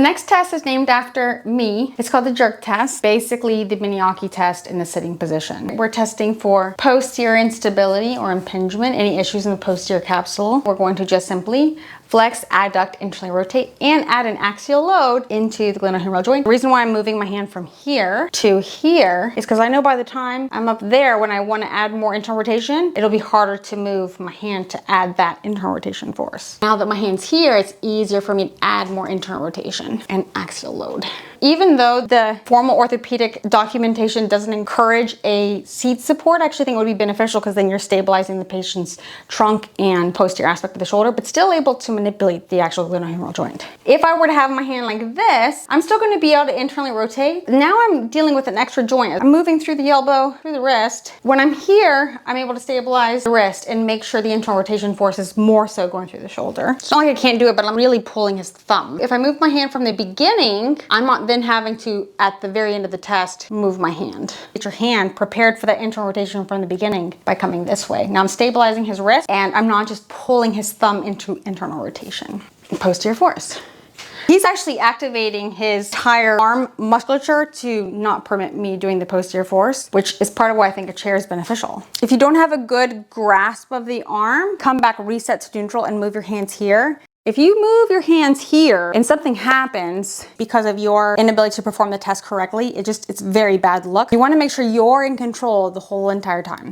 The next test is named after me. It's called the jerk test, basically the Miniaki test in the sitting position. We're testing for posterior instability or impingement, any issues in the posterior capsule. We're going to just simply flex, adduct, internally rotate, and add an axial load into the glenohumeral joint. The reason why I'm moving my hand from here to here is because I know by the time I'm up there, when I want to add more internal rotation, it'll be harder to move my hand to add that internal rotation force. Now that my hand's here, it's easier for me to add more internal rotation and axial load. Even though the formal orthopedic documentation doesn't encourage a seat support, I actually think it would be beneficial because then you're stabilizing the patient's trunk and posterior aspect of the shoulder, but still able to manipulate the actual glenohumeral joint. If I were to have my hand like this, I'm still going to be able to internally rotate. Now I'm dealing with an extra joint. I'm moving through the elbow, through the wrist. When I'm here, I'm able to stabilize the wrist and make sure the internal rotation force is more so going through the shoulder. It's not like I can't do it, but I'm really pulling his thumb. If I move my hand from the beginning, I'm not then having to, at the very end of the test, move my hand. Get your hand prepared for that internal rotation from the beginning by coming this way. Now I'm stabilizing his wrist and I'm not just pulling his thumb into internal rotation. Posterior force. He's actually activating his entire arm musculature to not permit me doing the posterior force, which is part of why I think a chair is beneficial. If you don't have a good grasp of the arm, come back, reset to neutral, and move your hands here. If you move your hands here and something happens because of your inability to perform the test correctly, it's very bad luck. You want to make sure you're in control the whole entire time.